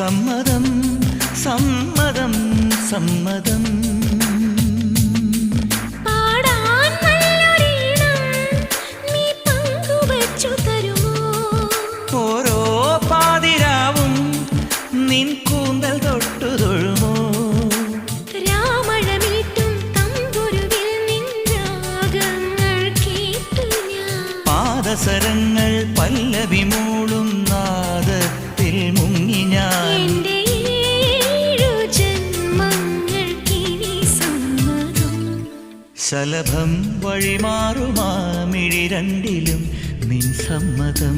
സമ്മതം സമ്മതം സമ്മതം. പാടാൻ നല്ലൊരീണം നീ പങ്കുവച്ചു തരുമോ? ഓരോ പാതിരാവും നിൻ കൂന്തൽ തൊട്ടു തൊഴുമോ? രാമഴമീട്ടും തമ്പുരുവിൽ നിൻ രാഗങ്ങൾ കേട്ടു ഞാൻ. പാദസരങ്ങൾ പല്ലവി മൂളും നാദത്തിൽ മുങ്ങി ഞാൻ. എന്റെ ഏഴു ജന്മങ്ങൾക്കിനി സമ്മതം. ശലഭം വഴിമാറുമാ മിഴി രണ്ടിലും നിൻ സമ്മതം.